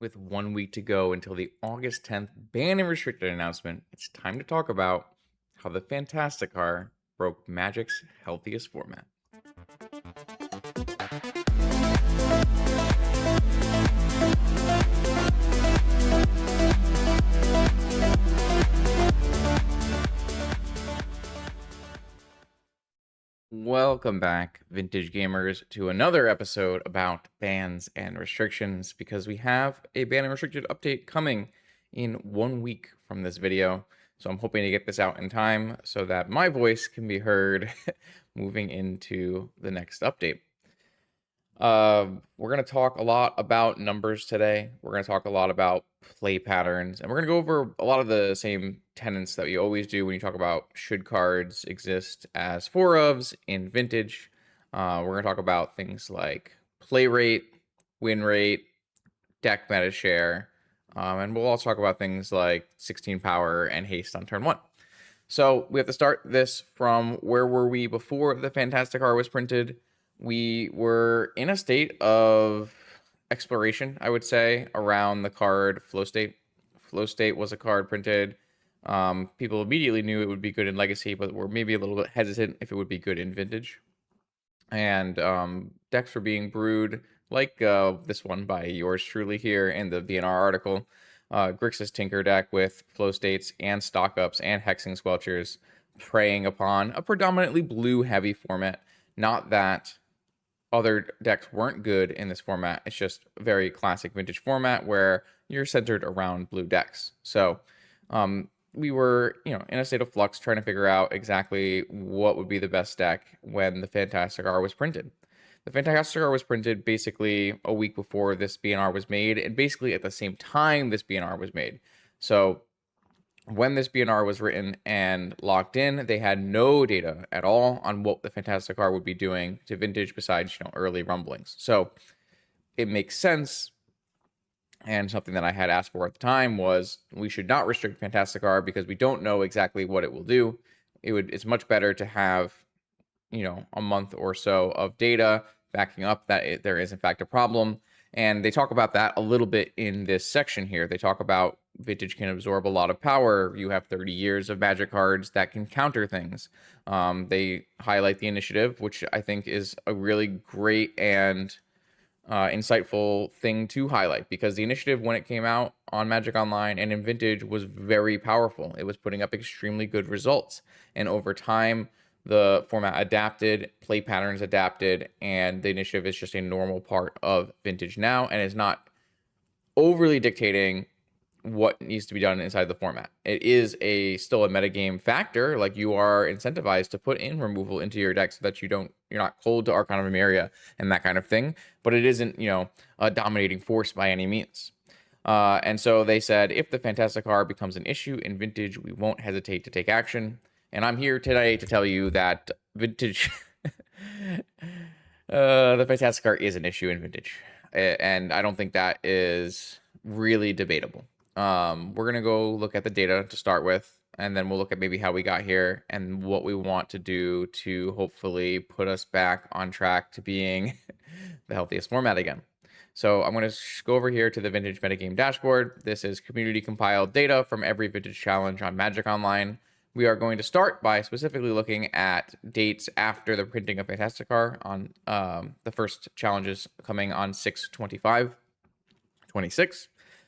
With 1 week to go until the August 10th ban and restricted announcement, it's time to talk about how the Fantasticar broke Magic's healthiest format. Welcome back, vintage gamers, to another episode about bans and restrictions because we have a ban and restricted update coming in 1 week from this video. So I'm hoping to get this out in time so that my voice can be heard moving into the next update. We're going to talk a lot about numbers today. We're going to talk a lot about play patterns, and we're going to go over a lot of the same tenets that we always do when you talk about should cards exist as four ofs in vintage. We're going to talk about things like play rate, win rate, deck meta share, and we'll also talk about things like 16 power and haste on turn one. So we have to start this from where were we before the Fantasticar was printed. We were in a state of exploration, I would say, around the card Flow State. Flow State was a card printed. People immediately knew it would be good in Legacy, but were maybe a little bit hesitant if it would be good in Vintage. And decks were being brewed, like this one by yours truly here in the BNR article. Grixis Tinker deck with Flow States and Stock Ups and Hexing Squelchers, preying upon a predominantly blue-heavy format. Not that other decks weren't good in this format. It's just a very classic vintage format where you're centered around blue decks. So we were, in a state of flux trying to figure out exactly what would be the best deck when the Fantasticar was printed. The Fantasticar was printed basically a week before this BNR was made, and basically at the same time this BNR was made. So when this BNR was written and locked in, they had no data at all on what the Fantasticar would be doing to vintage besides, early rumblings. So it makes sense. And something that I had asked for at the time was we should not restrict Fantasticar because we don't know exactly what it will do. It's much better to have, a month or so of data backing up that there is in fact a problem. And they talk about that a little bit in this section here. They talk about vintage can absorb a lot of power. You have 30 years of magic cards that can counter things. They highlight the initiative, which I think is a really great and insightful thing to highlight, because the initiative, when it came out on Magic Online and in Vintage, was very powerful. It was putting up extremely good results. And over time, the format adapted, play patterns adapted, and the initiative is just a normal part of Vintage now and is not overly dictating what needs to be done inside the format. It is still a metagame factor. Like, you are incentivized to put in removal into your deck so that you're not cold to Archon of Emeria and that kind of thing. But it isn't, a dominating force by any means. And so they said, if the Fantasticar becomes an issue in Vintage, we won't hesitate to take action. And I'm here today to tell you that Vintage, the Fantasticar is an issue in Vintage. And I don't think that is really debatable. We're going to go look at the data to start with, and then we'll look at maybe how we got here and what we want to do to hopefully put us back on track to being the healthiest format again. So I'm going to go over here to the Vintage Metagame dashboard. This is community compiled data from every Vintage challenge on Magic Online. We are going to start by specifically looking at dates after the printing of Fantasticar on the first challenges coming on 6/25/26.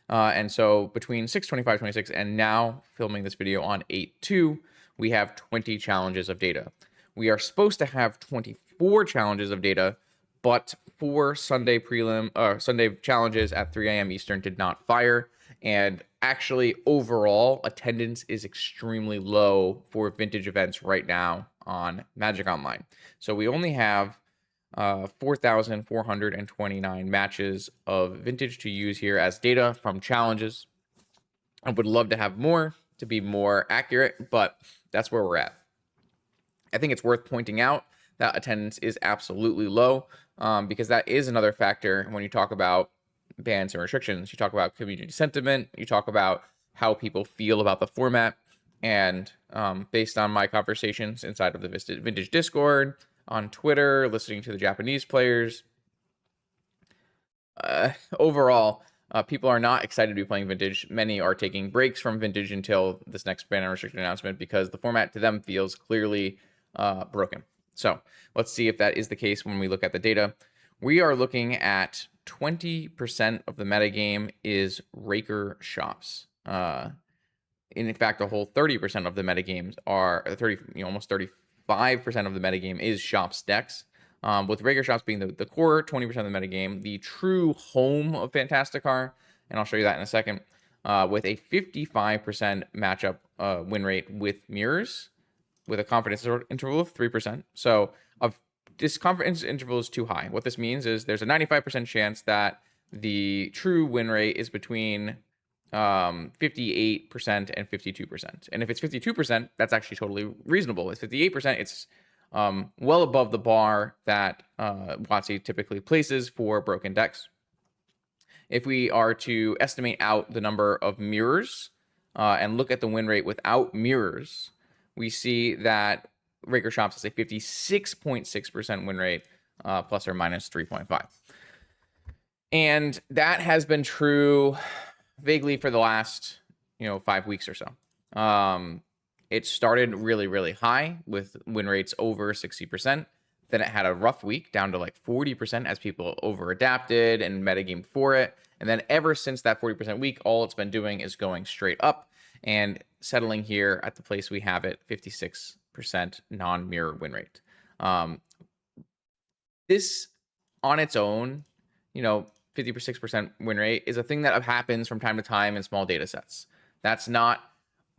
And so between 6/25/26 and now filming this video on 8/2, we have 20 challenges of data. We are supposed to have 24 challenges of data, but 4 Sunday challenges at 3 a.m. Eastern did not fire. And actually, overall, attendance is extremely low for vintage events right now on Magic Online. So we only have 4,429 matches of vintage to use here as data from challenges. I would love to have more to be more accurate, but that's where we're at. I think it's worth pointing out that attendance is absolutely low, because that is another factor when you talk about bans and restrictions. You talk about community sentiment, you talk about how people feel about the format, and based on my conversations inside of the Vintage Discord, on Twitter, listening to the Japanese players, overall, People are not excited to be playing Vintage. Many are taking breaks from Vintage until this next ban unrestricted announcement because the format to them feels clearly broken. So let's see if that is the case when we look at the data. We are looking at 20% of the metagame is Raker shops. In fact, a whole 30% of the metagames are 30, almost 35% of the metagame is shops decks. With Rager shops being the core 20% of the metagame, the true home of Fantasticar, and I'll show you that in a second, with a 55% matchup win rate with mirrors, with a confidence interval of 3%. So this confidence interval is too high. What this means is there's a 95% chance that the true win rate is between 58% and 52%. And if it's 52%, that's actually totally reasonable. It's 58%, it's well above the bar that WotC typically places for broken decks. If we are to estimate out the number of mirrors and look at the win rate without mirrors, we see that Raker Shops has a 56.6% win rate, plus or minus 3.5. And that has been true vaguely for the last 5 weeks or so. It started really, really high with win rates over 60%. Then it had a rough week down to like 40% as people over adapted and metagame for it. And then ever since that 40% week, all it's been doing is going straight up and settling here at the place we have it, 56% non-mirror win rate. This on its own, 56% win rate is a thing that happens from time to time in small data sets. That's not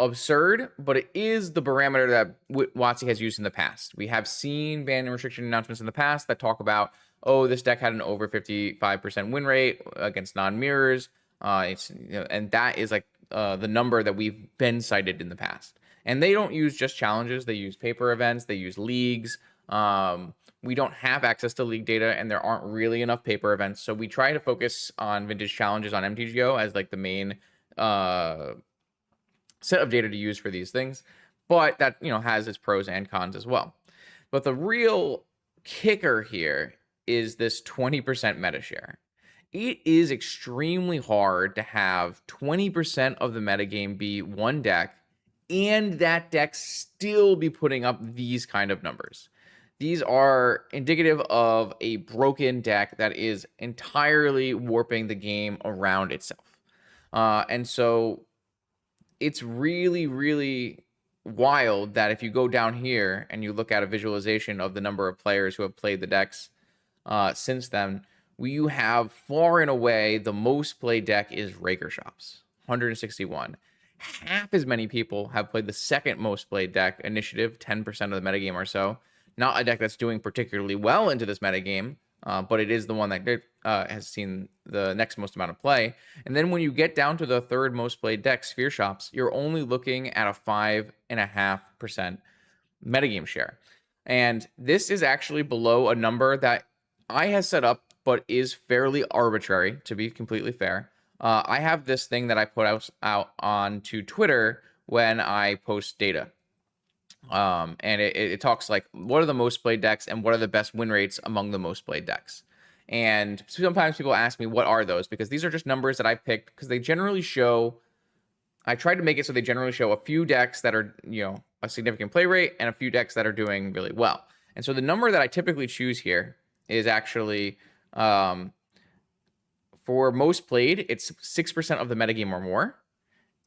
absurd, but it is the parameter that WotC has used in the past. We have seen ban and restriction announcements in the past that talk about, oh, this deck had an over 55% win rate against non-mirrors. And that is like the number that we've been cited in the past. And they don't use just challenges. They use paper events. They use leagues. We don't have access to league data, and there aren't really enough paper events. So we try to focus on vintage challenges on MTGO as like the main set of data to use for these things. But that, has its pros and cons as well. But the real kicker here is this 20% meta share. It is extremely hard to have 20% of the metagame be one deck and that deck still be putting up these kind of numbers. These are indicative of a broken deck that is entirely warping the game around itself. And so it's really, really wild that if you go down here and you look at a visualization of the number of players who have played the decks since then, you have far and away the most played deck is Raker Shops, 161. Half as many people have played the second most played deck, Initiative, 10% of the metagame or so. Not a deck that's doing particularly well into this metagame, but it is the one that has seen the next most amount of play. And then when you get down to the third most played deck, Sphere Shops, you're only looking at a 5.5% metagame share. And this is actually below a number that I has set up, but is fairly arbitrary, to be completely fair. I have this thing that I put out onto Twitter when I post data. And it talks like, what are the most played decks and what are the best win rates among the most played decks? And sometimes people ask me, what are those? Because these are just numbers that I picked because they generally show, I tried to make it so they generally show a few decks that are, a significant play rate and a few decks that are doing really well. And so the number that I typically choose here is actually, for most played, it's 6% of the metagame or more.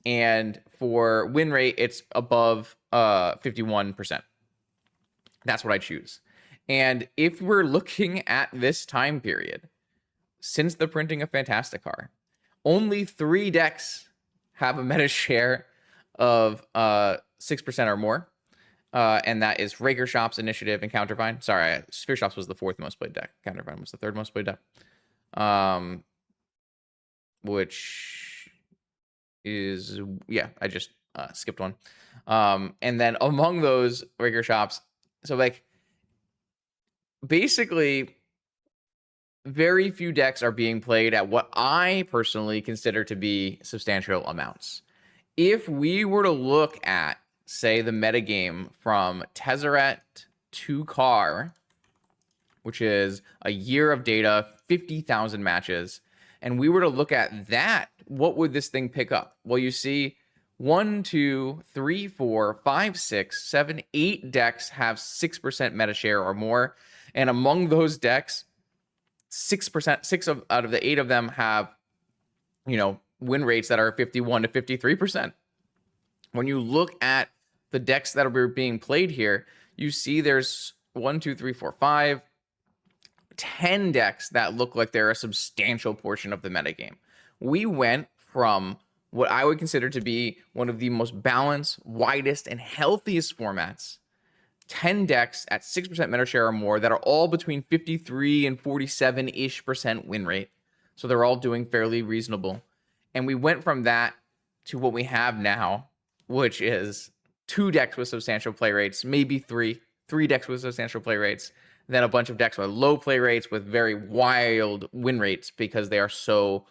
And for win rate, it's above 51%. That's what I choose. And if we're looking at this time period, since the printing of Fantasticar, only 3 decks have a meta share of 6% or more. And that is Raker Shops, Initiative, and Countervine. Sorry, Sphere Shops was the 4th most played deck. Countervine was the 3rd most played deck. Which is, yeah, I just skipped one. And then among those Raker Shops, so like basically very few decks are being played at what I personally consider to be substantial amounts. If we were to look at, say, the metagame from Tezzeret to Car, which is a year of data, 50,000 matches, and we were to look at that, what would this thing pick up? Well, you see 1, 2, 3, 4, 5, 6, 7, 8 decks have 6% meta share or more. And among those decks, 6%, out of the 8 of them have, win rates that are 51 to 53%. When you look at the decks that are being played here, you see there's 1, 2, 3, 4, 5, 10 decks that look like they're a substantial portion of the metagame. We went from what I would consider to be one of the most balanced, widest, and healthiest formats, 10 decks at 6% meta share or more that are all between 53 and 47-ish% win rate. So they're all doing fairly reasonable. And we went from that to what we have now, which is 2 decks with substantial play rates, maybe 3 decks with substantial play rates, then a bunch of decks with low play rates with very wild win rates because they are so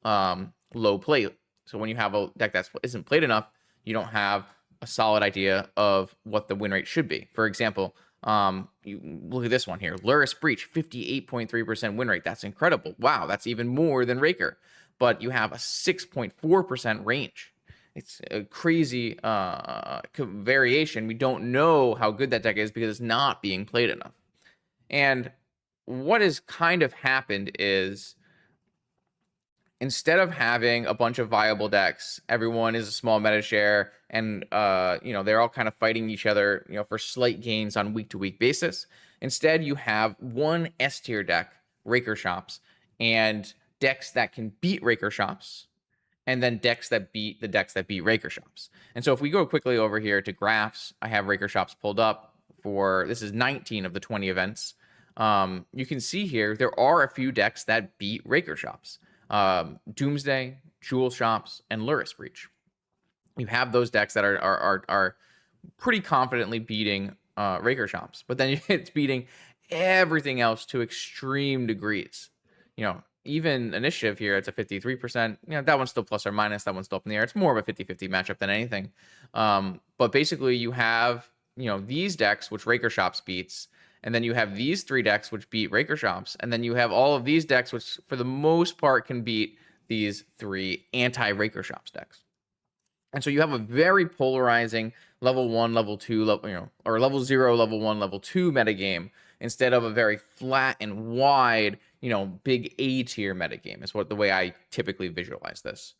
low play. So when you have a deck that isn't played enough, you don't have a solid idea of what the win rate should be. For example, you look at this one here, Luris Breach, 58.3% win rate. That's incredible. Wow, that's even more than Raker. But you have a 6.4% range. It's a crazy variation. We don't know how good that deck is because it's not being played enough. And what has kind of happened is, instead of having a bunch of viable decks, everyone is a small meta share, and they're all kind of fighting each other, for slight gains on week-to-week basis. Instead, you have one S tier deck, Raker Shops, and decks that can beat Raker Shops, and then decks that beat the decks that beat Raker Shops. And so if we go quickly over here to graphs, I have Raker Shops pulled up for, this is 19 of the 20 events. You can see here, there are a few decks that beat Raker Shops. Doomsday, Jewel Shops, and Luris Breach. You have those decks that are pretty confidently beating Raker Shops, but then it's beating everything else to extreme degrees. Even Initiative here, it's a 53%. That one's still plus or minus. That one's still up in the air. It's more of a 50-50 matchup than anything. But basically, you have these decks which Raker Shops beats, and then you have these 3 decks which beat Raker Shops, and then you have all of these decks which, for the most part, can beat these 3 anti-Raker Shops decks. And so you have a very polarizing level 1, level 2, or level 0, level 1, level 2 metagame, instead of a very flat and wide, big A tier metagame, is the way I typically visualize this.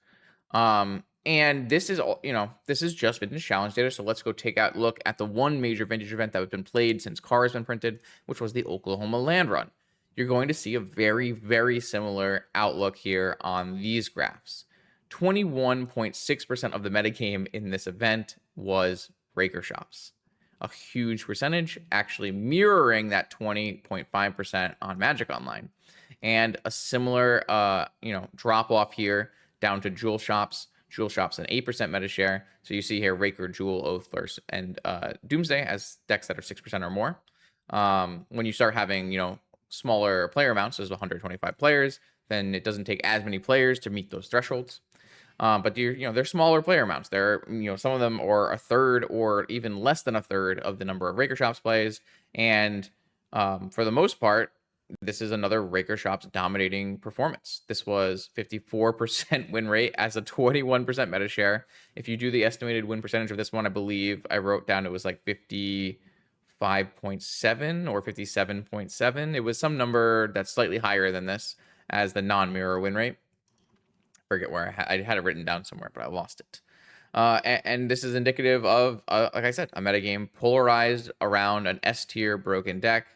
And this is all, this is just Vintage Challenge data. So let's go take a look at the one major Vintage event that has been played since Car has been printed, which was the Oklahoma Land Run. You're going to see a very, very similar outlook here on these graphs. 21.6% of the metagame in this event was Raker Shops. A huge percentage, actually mirroring that 20.5% on Magic Online. And a similar, drop off here down to Jewel Shops. Jewel Shops an 8% meta share. So you see here Raker, Jewel, Oath, and Doomsday as decks that are 6% or more. When you start having, smaller player amounts, as 125 players, then it doesn't take as many players to meet those thresholds. But they're smaller player amounts. They're, some of them are a third or even less than a third of the number of Raker Shops plays. And for the most part, this is another Raker Shops dominating performance. This was 54% win rate as a 21% meta share. If you do the estimated win percentage of this one, I believe I wrote down it was like 55.7 or 57.7. It was some number that's slightly higher than this as the non-mirror win rate. Forget where I had it written down somewhere, but I lost it. And this is indicative of, like I said, a metagame polarized around an S tier broken deck.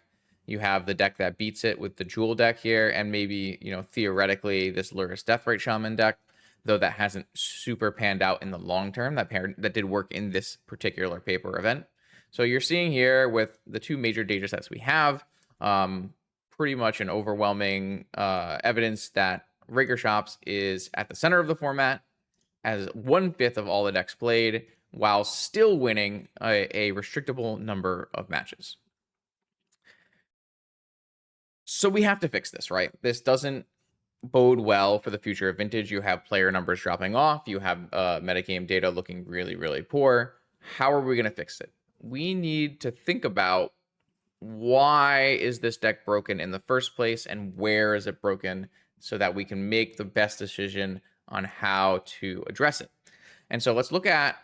You have the deck that beats it with the Jewel deck here, and maybe, theoretically, this Luris Deathrite Shaman deck, though that hasn't super panned out in the long term. That did work in this particular paper event. So you're seeing here with the 2 major data sets we have, pretty much an overwhelming evidence that Raker Shops is at the center of the format as 1/5 of all the decks played, while still winning a restrictable number of matches. So we have to fix this, right? This doesn't bode well for the future of Vintage. You have player numbers dropping off. You have metagame data looking really, really poor. How are we going to fix it? We need to think about, why is this deck broken in the first place, and where is it broken so that we can make the best decision on how to address it. And so let's look at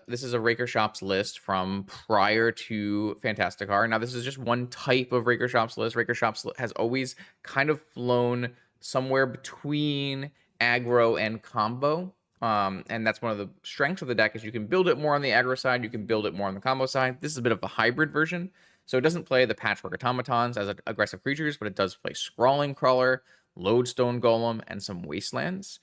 this is a Raker Shops list from prior to Fantasticar. Now, this is just one type of Raker Shops list. Raker Shops has always kind of flown somewhere between aggro and combo. And that's one of the strengths of the deck is you can build it more on the aggro side, you can build it more on the combo side. This is a bit of a hybrid version. So it doesn't play the Patchwork Automatons as aggressive creatures, but it does play Scrawling Crawler, Lodestone Golem, and some Wastelands.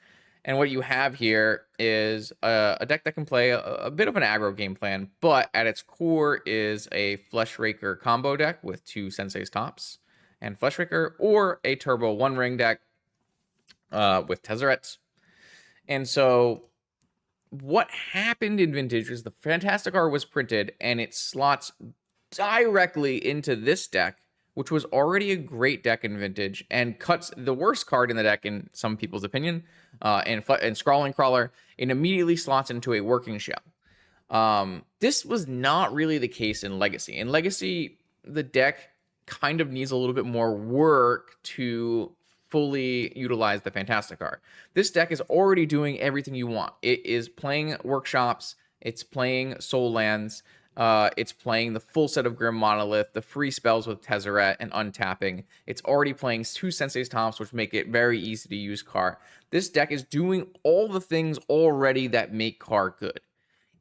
And what you have here is a deck that can play a bit of an aggro game plan, but at its core is a Flesh Raker combo deck with 2 Sensei's Tops and Flesh Raker, or a Turbo One Ring deck with Tezzerets. And so what happened in Vintage is the Fantasticar was printed, and it slots directly into this deck, which was already a great deck in Vintage, and cuts the worst card in the deck, in some people's opinion, and Scrawling Crawler, and immediately slots into a working shell. This was not really the case in Legacy. In Legacy, the deck kind of needs a little bit more work to fully utilize the Fantasticar. This deck is already doing everything you want. It is playing Workshops, it's playing Soul Lands, it's playing the full set of Grim Monolith, the free spells with Tezzeret and untapping. It's already playing 2 Sensei's Tops, which make it very easy to use Car. This deck is doing all the things already that make Car good.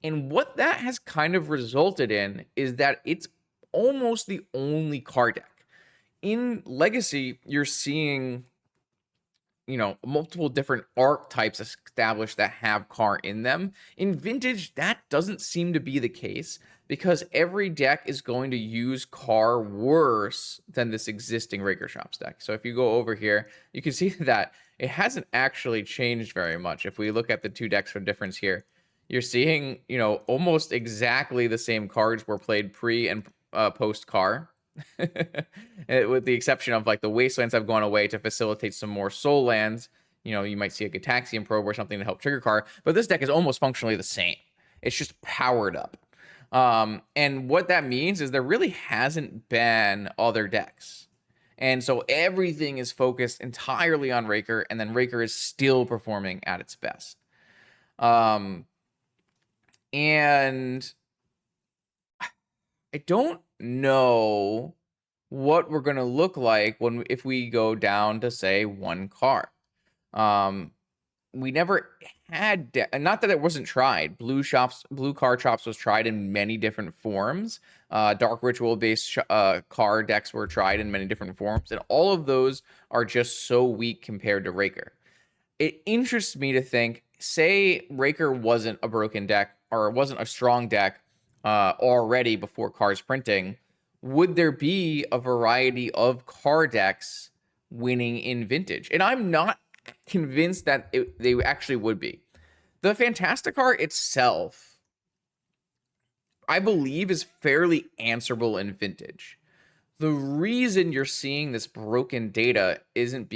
And what that has kind of resulted in is that it's almost the only Car deck. In Legacy, you're seeing multiple different archetypes established that have Car in them. In Vintage, that doesn't seem to be the case because every deck is going to use Car worse than this existing Raker Shops deck. So if you go over here, you can see that it hasn't actually changed very much. If we look at the 2 decks for difference here, you're seeing, almost exactly the same cards were played pre and post Car. With the exception of like the Wastelands have gone away to facilitate some more Soul Lands. You might see a Gataxian Probe or something to help trigger Car, but this deck is almost functionally the same. It's just powered up. And what that means is there really hasn't been other decks. And so everything is focused entirely on Raker, and then Raker is still performing at its best. And I don't know what we're going to look like if we go down to, say, 1 Car. We never had, not that it wasn't tried. Blue Car Chops was tried in many different forms. Dark Ritual based Car decks were tried in many different forms, and all of those are just so weak compared to Raker. It interests me to think, say Raker wasn't a broken deck or wasn't a strong deck already before Car's printing, would there be a variety of Car decks winning in Vintage? And I'm not convinced that they actually would be. The Fantasticar itself, I believe, is fairly answerable in Vintage. The reason you're seeing this broken data isn't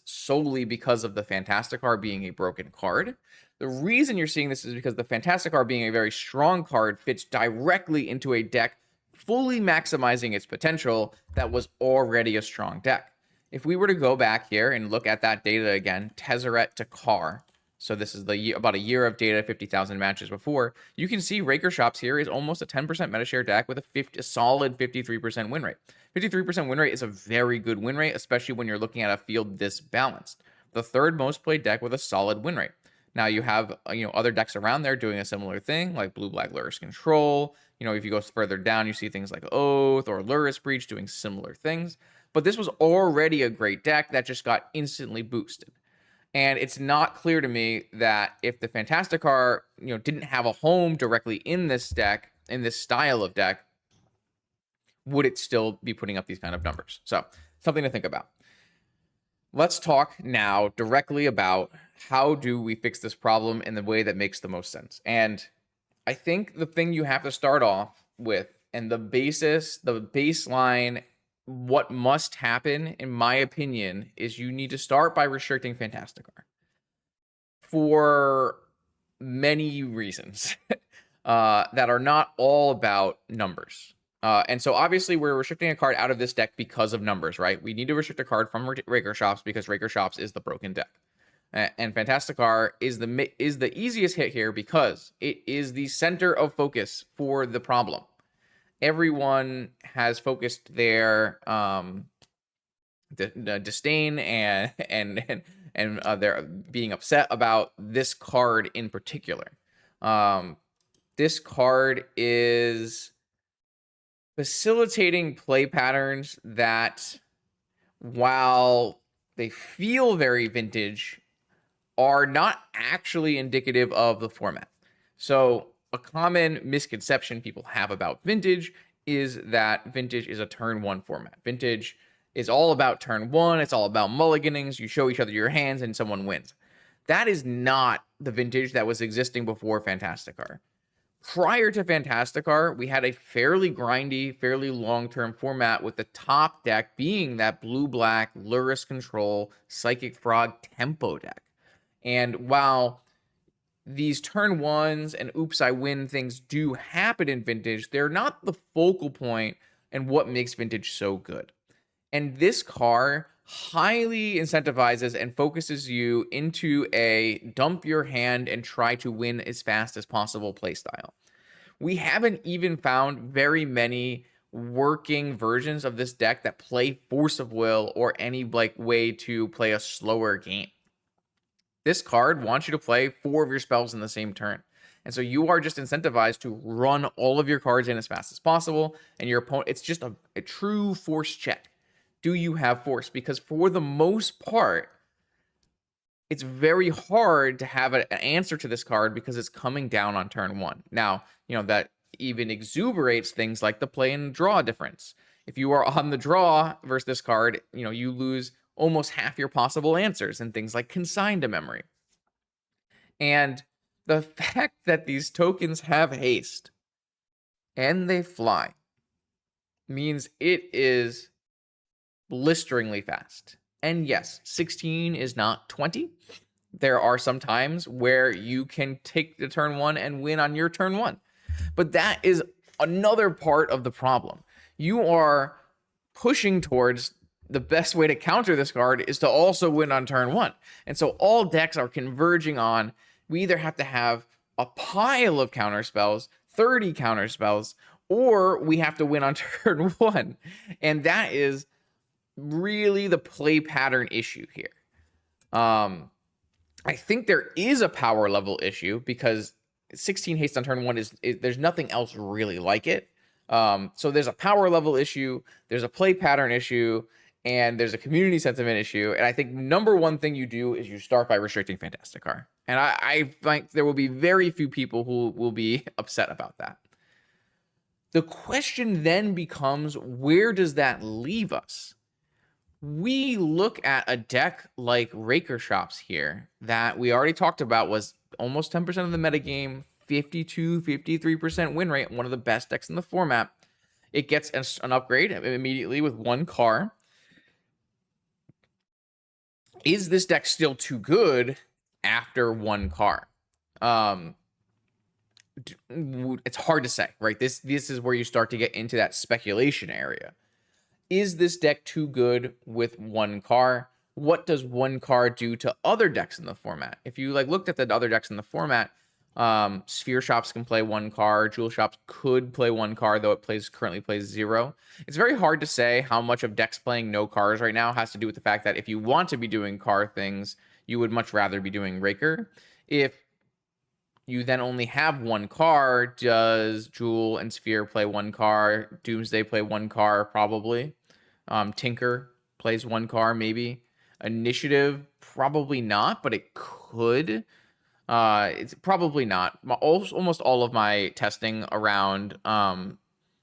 solely because of the Fantasticar being a broken card. The reason you're seeing this is because the Fantasticar being a very strong card fits directly into a deck fully maximizing its potential that was already a strong deck. If we were to go back here and look at that data again, Tezzeret to Car, so this is about a year of data, 50,000 matches before, you can see Raker Shops here is almost a 10% meta share deck with a solid 53% win rate. 53% win rate is a very good win rate, especially when you're looking at a field this balanced. The 3rd most played deck with a solid win rate. Now you have other decks around there doing a similar thing, like Blue-Black Lurrus Control. If you go further down, you see things like Oath or Lurrus Breach doing similar things. But this was already a great deck that just got instantly boosted. And it's not clear to me that if the Fantasticar, didn't have a home directly in this deck, in this style of deck, would it still be putting up these kind of numbers? So, something to think about. Let's talk now directly about how do we fix this problem in the way that makes the most sense. And I think the thing you have to start off with, and the baseline, what must happen, in my opinion, is you need to start by restricting Fantasticar for many reasons that are not all about numbers. And so obviously we're restricting a card out of this deck because of numbers, right? We need to restrict a card from Raker Shops because Raker Shops is the broken deck. And Fantasticar is the easiest hit here because it is the center of focus for the problem. Everyone has focused their disdain and they're being upset about this card in particular. This card is facilitating play patterns that, while they feel very vintage, are not actually indicative of the format. So a common misconception people have about vintage is that vintage is a turn one format. Vintage is all about turn one. It's all about mulliganings. You show each other your hands and someone wins. That is not the vintage that was existing before Fantasticar. Prior to Fantasticar, we had a fairly grindy, fairly long-term format with the top deck being that blue-black Lurrus Control Psychic Frog tempo deck. And while these turn ones and oops, I win things do happen in Vintage, they're not the focal point and what makes Vintage so good. And this car highly incentivizes and focuses you into a dump your hand and try to win as fast as possible playstyle. We haven't even found very many working versions of this deck that play Force of Will or any like way to play a slower game. This card wants you to play 4 of your spells in the same turn. And so you are just incentivized to run all of your cards in as fast as possible. And your opponent, it's just a true force check. Do you have force? Because for the most part, it's very hard to have an answer to this card because it's coming down on turn 1. Now, that even exuberates things like the play and draw difference. If you are on the draw versus this card, you lose almost half your possible answers and things like consigned to memory. And the fact that these tokens have haste and they fly means it is blisteringly fast. And yes, 16 is not 20. There are some times where you can take the turn 1 and win on your turn 1. But that is another part of the problem. You are pushing towards the best way to counter this card is to also win on turn 1. And so all decks are converging on, we either have to have a pile of counter spells, 30 counter spells, or we have to win on turn 1. And that is really the play pattern issue here. I think there is a power level issue because 16 haste on turn 1 is there's nothing else really like it. So there's a power level issue, there's a play pattern issue, and there's a community sentiment issue. And I think number one thing you do is you start by restricting Fantasticar. And I think there will be very few people who will be upset about that. The question then becomes, where does that leave us? We look at a deck like Raker Shops here that we already talked about was almost 10% of the metagame, 53% win rate, one of the best decks in the format. It gets an upgrade immediately with 1 car. Is this deck still too good after 1 car? It's hard to say, right? This is where you start to get into that speculation area. Is this deck too good with 1 car? What does 1 car do to other decks in the format? If you looked at the other decks in the format, Sphere Shops can play 1 car. Jewel Shops could play 1 car, though it currently plays 0. It's very hard to say how much of decks playing no cars right now has to do with the fact that if you want to be doing car things, you would much rather be doing Raker. If you then only have 1 car, does Jewel and Sphere play 1 car? Doomsday play 1 car? Probably. Tinker plays 1 car, maybe. Initiative, probably not, but it could. It's probably not. Almost all of my testing around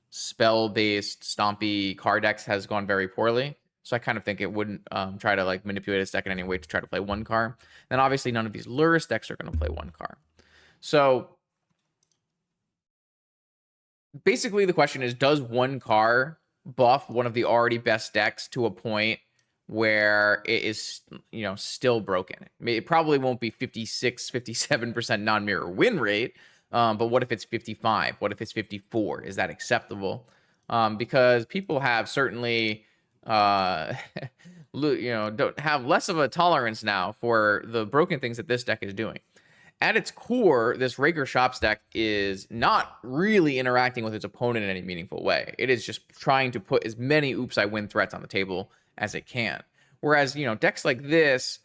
spell-based stompy card decks has gone very poorly. So I kind of think it wouldn't try to manipulate its deck in any way to try to play 1 car. Then obviously none of these Lurrus decks are going to play 1 car. So basically the question is, does 1 car buff one of the already best decks to a point where it is, still broken? It probably won't be 56, 57% non-mirror win rate, but what if it's 55? What if it's 54? Is that acceptable? because people have certainly, uh, don't have less of a tolerance now for the broken things that this deck is doing. At its core, this Raker Shops deck is not really interacting with its opponent in any meaningful way. It is just trying to put as many oops I win threats on the table as it can. Whereas, decks like this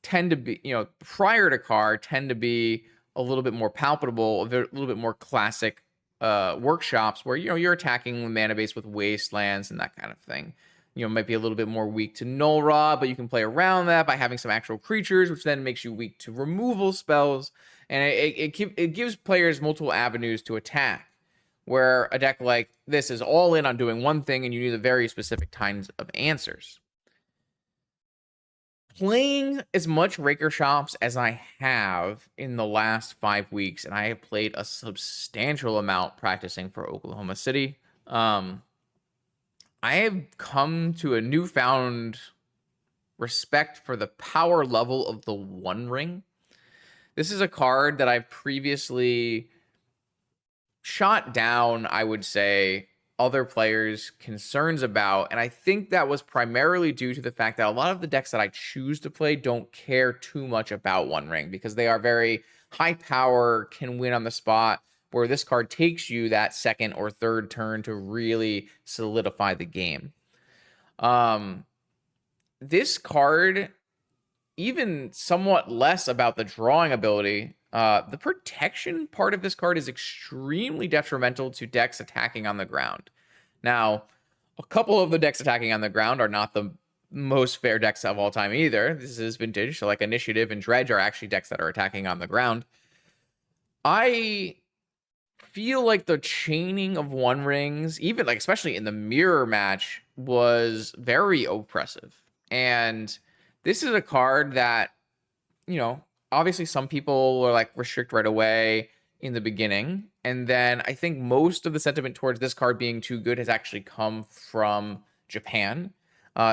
tend to be, prior to card, tend to be a little bit more palpable, a little bit more classic workshops where, you're attacking the mana base with wastelands and that kind of thing. Might be a little bit more weak to Null Raw, but you can play around that by having some actual creatures, which then makes you weak to removal spells. And it gives players multiple avenues to attack, where a deck like this is all in on doing one thing and you need a very specific kinds of answers. Playing as much Raker Shops as I have in the last 5 weeks, and I have played a substantial amount practicing for Oklahoma City, I have come to a newfound respect for the power level of the One Ring. This is a card that I've previously shot down, I would say, other players' concerns about. And I think that was primarily due to the fact that a lot of the decks that I choose to play don't care too much about One Ring because they are very high power, can win on the spot, where this card takes you that second or third turn to really solidify the game. This card, even somewhat less about the drawing ability, the protection part of this card is extremely detrimental to decks attacking on the ground. Now, a couple of the decks attacking on the ground are not the most fair decks of all time either. This is vintage, so like Initiative and Dredge are actually decks that are attacking on the ground. I feel like the chaining of One Rings, even like especially in the mirror match, was very oppressive. And this is a card that, obviously some people were like restrict right away in the beginning. And then I think most of the sentiment towards this card being too good has actually come from Japan.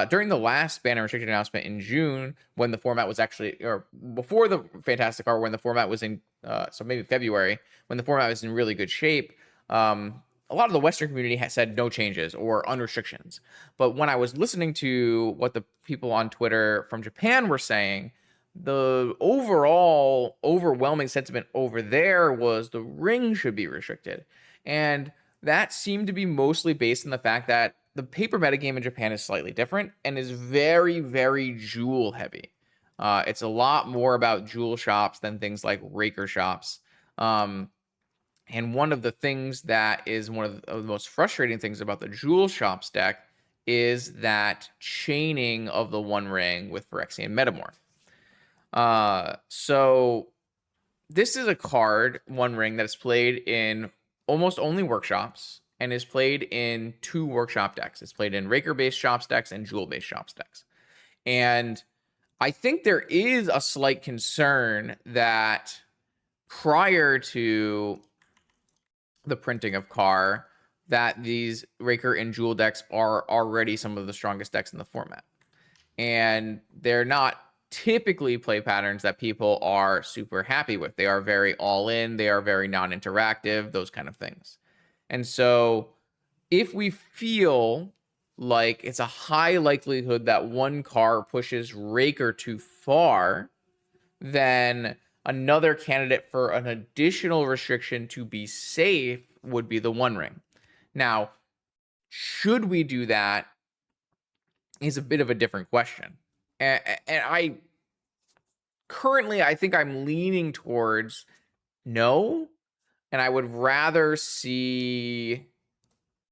During the last ban and restricted announcement in June, when the format was actually, or before the Fantasticar, when the format was in, so maybe February, when the format was in really good shape, a lot of the Western community has said no changes or unrestrictions. But when I was listening to what the people on Twitter from Japan were saying, the overall overwhelming sentiment over there was the ring should be restricted. And that seemed to be mostly based on the fact that the paper metagame in Japan is slightly different and is very, very jewel heavy. It's a lot more about jewel shops than things like Raker shops. And one of the things that is one of the most frustrating things about the jewel shops deck is that chaining of the One Ring with Phyrexian Metamorph. So this is a card, One Ring, that is played in almost only workshops and is played in 2 workshop decks. It's played in Raker-based shops decks and Jewel-based shops decks. And I think there is a slight concern that prior to the printing of Car, that these Raker and Jewel decks are already some of the strongest decks in the format. And they're not typically play patterns that people are super happy with. They are very all in, they are very non-interactive, those kind of things. And so if we feel like it's a high likelihood that one car pushes Raker too far, then another candidate for an additional restriction to be safe would be the One Ring. Now, should we do that is a bit of a different question. And I think I'm leaning towards no, and I would rather see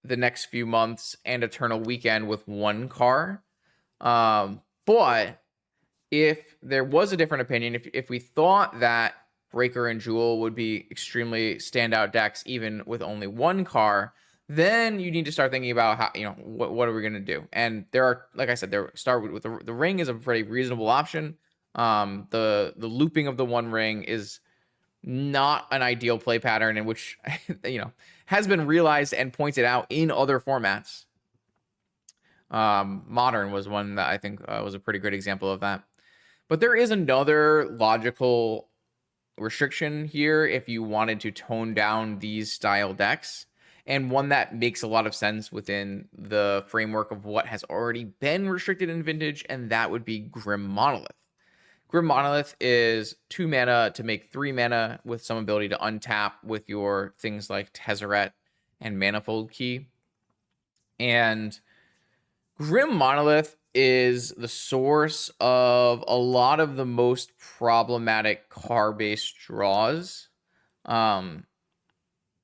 the next few months and Eternal Weekend with one car. But if there was a different opinion, if we thought that Raker and Jewel would be extremely standout decks even with only one car, then you need to start thinking about how, what are we going to do? And there are, like I said, start with the ring is a pretty reasonable option. The looping of the One Ring is not an ideal play pattern in which, has been realized and pointed out in other formats. Modern was one that I think was a pretty good example of that. But there is another logical restriction here if you wanted to tone down these style decks. and one that makes a lot of sense within the framework of what has already been restricted in Vintage, and that would be Grim Monolith. Grim Monolith is 2 mana to make 3 mana with some ability to untap with your things like Tezzeret and Manifold Key. And Grim Monolith is the source of a lot of the most problematic car-based draws.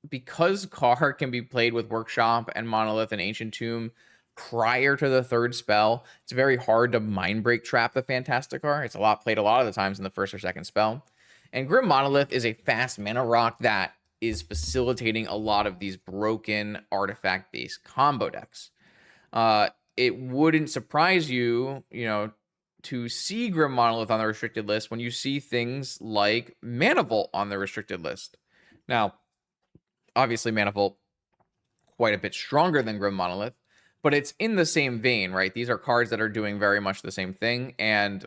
Because Car can be played with Workshop and Monolith and Ancient Tomb prior to the 3rd spell, it's very hard to Mind Break trap the Fantasticar. It's played a lot of the times in the 1st or 2nd spell. And Grim Monolith is a fast mana rock that is facilitating a lot of these broken artifact-based combo decks. It wouldn't surprise you, to see Grim Monolith on the restricted list when you see things like Manifold on the restricted list. Now, obviously Manifold quite a bit stronger than Grim Monolith, but it's in the same vein, right? These are cards that are doing very much the same thing, and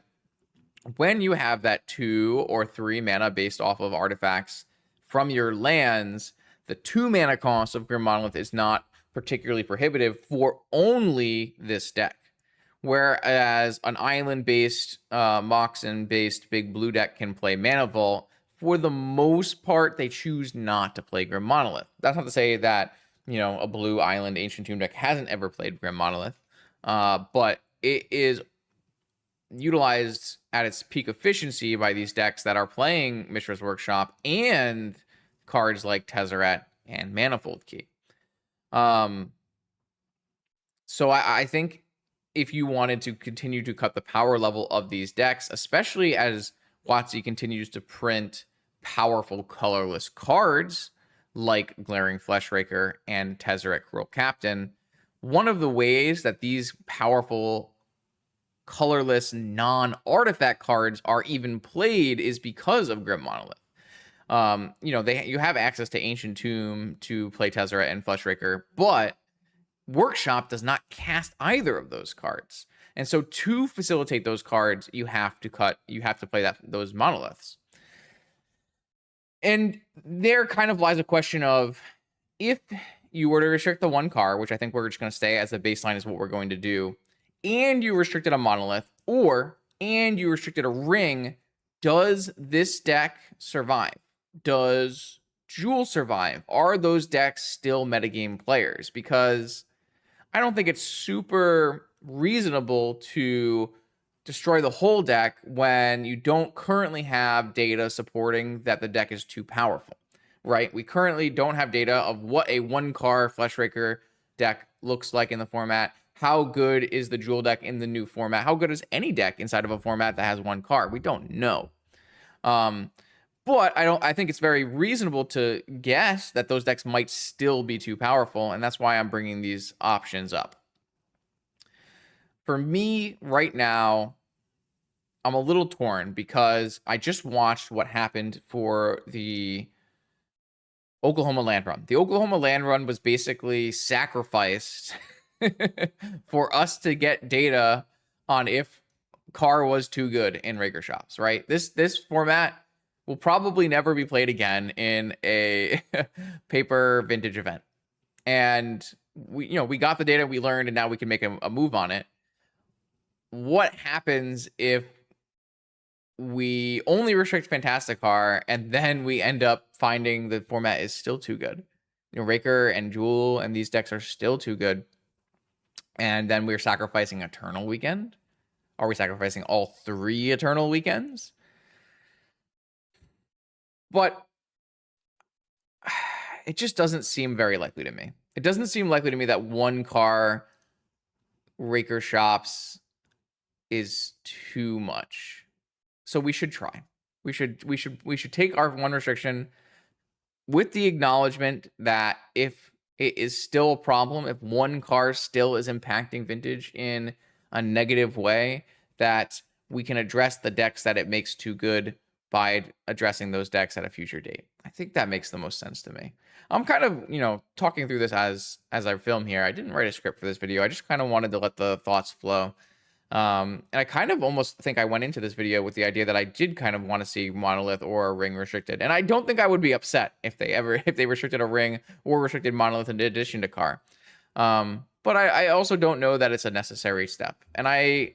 when you have that 2 or 3 mana based off of artifacts from your lands, the 2 mana cost of Grim Monolith is not particularly prohibitive for only this deck. Whereas an island-based, Moxen-based big blue deck can play Mana Vault, for the most part, they choose not to play Grim Monolith. That's not to say that, a blue island Ancient Tomb deck hasn't ever played Grim Monolith, but it is utilized at its peak efficiency by these decks that are playing Mishra's Workshop and cards like Tezzeret and Manifold Key. So I think if you wanted to continue to cut the power level of these decks, especially as WotC continues to print powerful colorless cards like Glaring Fleshraker and Tezzeret Cruel Captain, one of the ways that these powerful colorless non-artifact cards are even played is because of Grim Monolith. You have access to Ancient Tomb to play Tezzeret and Fleshraker, but Workshop does not cast either of those cards. And so to facilitate those cards, you have to play those monoliths. And there kind of lies a question of, if you were to restrict the 1 card, which I think we're just going to stay as the baseline is what we're going to do, and you restricted a monolith, and you restricted a ring, does this deck survive? Does Jewel survive? Are those decks still metagame players? Because I don't think it's super reasonable to destroy the whole deck when you don't currently have data supporting that the deck is too powerful, right? We currently don't have data of what a 1-card Fleshraker deck looks like in the format. How good is the Jewel deck in the new format? How good is any deck inside of a format that has 1 card? We don't know. But I think it's very reasonable to guess that those decks might still be too powerful, and that's why I'm bringing these options up. For me, right now, I'm a little torn because I just watched what happened for the Oklahoma Land Run. The Oklahoma Land Run was basically sacrificed for us to get data on if Car was too good in Raker shops, right? This format will probably never be played again in a paper Vintage event. And we got the data, we learned, and now we can make a move on it. What happens if we only restrict Fantasticar and then we end up finding the format is still too good? Raker and Jewel and these decks are still too good. And then we're sacrificing Eternal Weekend? Are we sacrificing all 3 Eternal Weekends? But it just doesn't seem very likely to me. It doesn't seem likely to me that 1-card Raker shops is too much. So we should try. We should take our 1 restriction with the acknowledgement that if it is still a problem, if 1 card still is impacting Vintage in a negative way, that we can address the decks that it makes too good by addressing those decks at a future date. I think that makes the most sense to me. I'm kind of, talking through this as I film here. I didn't write a script for this video. I just kind of wanted to let the thoughts flow. And I kind of almost think I went into this video with the idea that I did kind of want to see monolith or ring restricted. And I don't think I would be upset if they ever if they restricted a ring or restricted monolith in addition to car. But I also don't know that it's a necessary step. And I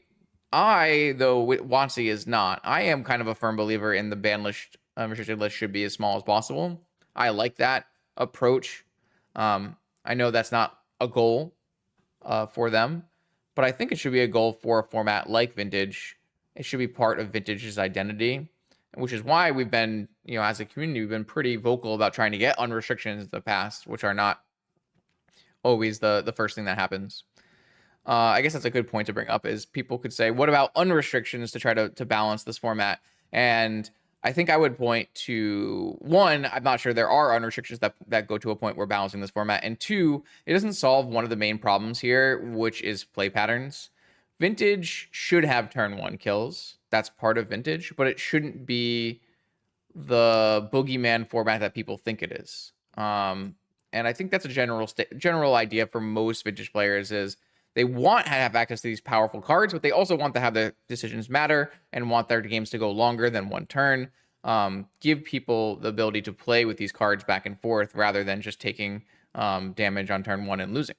though WotC is not. I am kind of a firm believer in the ban list restricted list should be as small as possible. I like that approach. I know that's not a goal for them, but I think it should be a goal for a format like Vintage. It should be part of Vintage's identity, which is why we've been, as a community, we've been pretty vocal about trying to get unrestrictions in the past, which are not always the first thing that happens. I guess that's a good point to bring up is people could say, what about unrestrictions to try to balance this format? And I think I would point to one, I'm not sure there are unrestrictions that go to a point where balancing this format. And two, it doesn't solve one of the main problems here, which is play patterns. Vintage should have turn one kills. That's part of Vintage, but it shouldn't be the boogeyman format that people think it is. And I think that's a general idea for most Vintage players is they want to have access to these powerful cards, but they also want to have the decisions matter and want their games to go longer than one turn. Give people the ability to play with these cards back and forth rather than just taking damage on turn one and losing.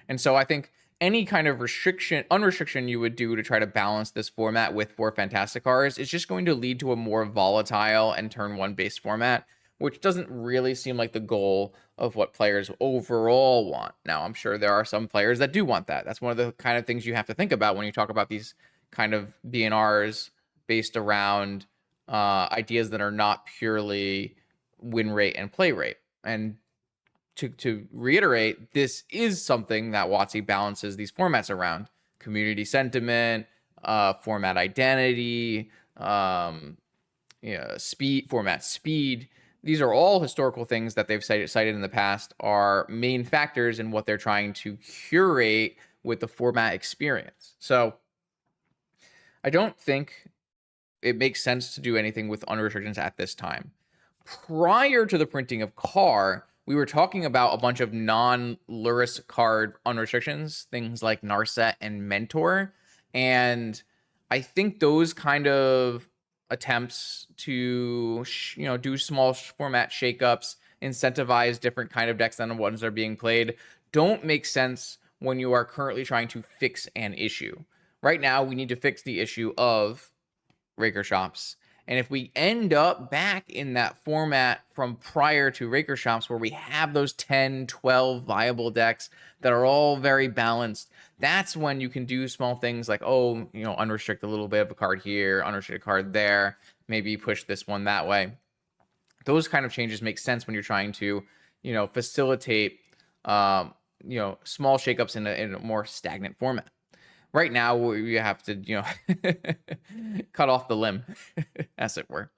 And so I think any kind of unrestriction you would do to try to balance this format with 4 Fantasticars is just going to lead to a more volatile and turn one based format, which doesn't really seem like the goal of what players overall want. Now, I'm sure there are some players that do want that. That's one of the kind of things you have to think about when you talk about these kind of BNRs based around ideas that are not purely win rate and play rate. And to reiterate, this is something that WotC balances these formats around: community sentiment, format identity, format speed. These are all historical things that they've cited in the past are main factors in what they're trying to curate with the format experience. So I don't think it makes sense to do anything with unrestrictions at this time. Prior to the printing of Car, we were talking about a bunch of non-Luris card unrestrictions, things like Narset and Mentor. And I think those kind of attempts to, do small format shakeups, incentivize different kind of decks than the ones that are being played, don't make sense when you are currently trying to fix an issue. Right now, we need to fix the issue of Raker Shops. And if we end up back in that format from prior to Raker Shops where we have those 10, 12 viable decks that are all very balanced, that's when you can do small things like, unrestrict a little bit of a card here, unrestrict a card there, maybe push this one that way. Those kind of changes make sense when you're trying to, facilitate, small shakeups in a more stagnant format. Right now, we have to, cut off the limb, as it were.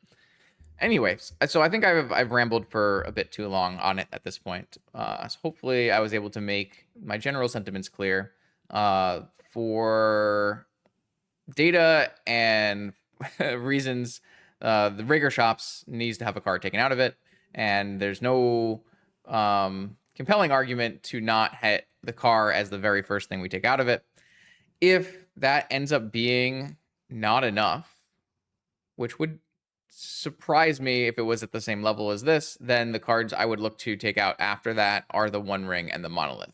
Anyways, so I think I've rambled for a bit too long on it at this point. So hopefully I was able to make my general sentiments clear. For data and reasons, the Rager Shops needs to have a card taken out of it, and there's no compelling argument to not hit the car as the very first thing we take out of it. If that ends up being not enough, which would surprise me if it was at the same level as this, then the cards I would look to take out after that are the One Ring and the Monolith.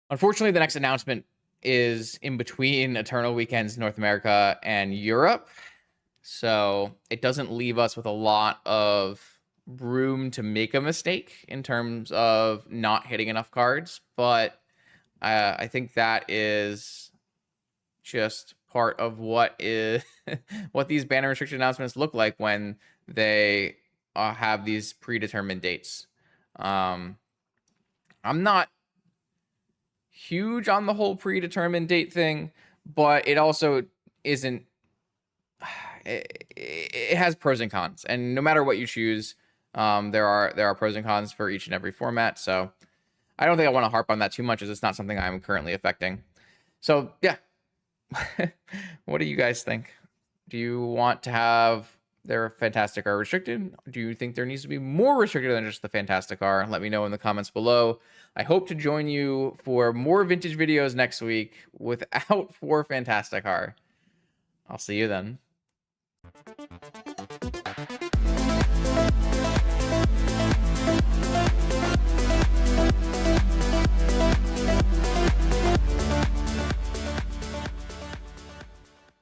Unfortunately, the next announcement is in between Eternal Weekends North America and Europe, so it doesn't leave us with a lot of room to make a mistake in terms of not hitting enough cards, but I think that is just part of what is what these banner restriction announcements look like when they have these predetermined dates. I'm not huge on the whole predetermined date thing, but it also isn't. It has pros and cons, and no matter what you choose, there are pros and cons for each and every format. So I don't think I want to harp on that too much, as it's not something I'm currently affecting. So yeah, what do you guys think? Do you want to have They're Fantasticar restricted? Do you think there needs to be more restricted than just the Fantasticar? Let me know in the comments below. I hope to join you for more vintage videos next week without 4 Fantasticar. I'll see you then.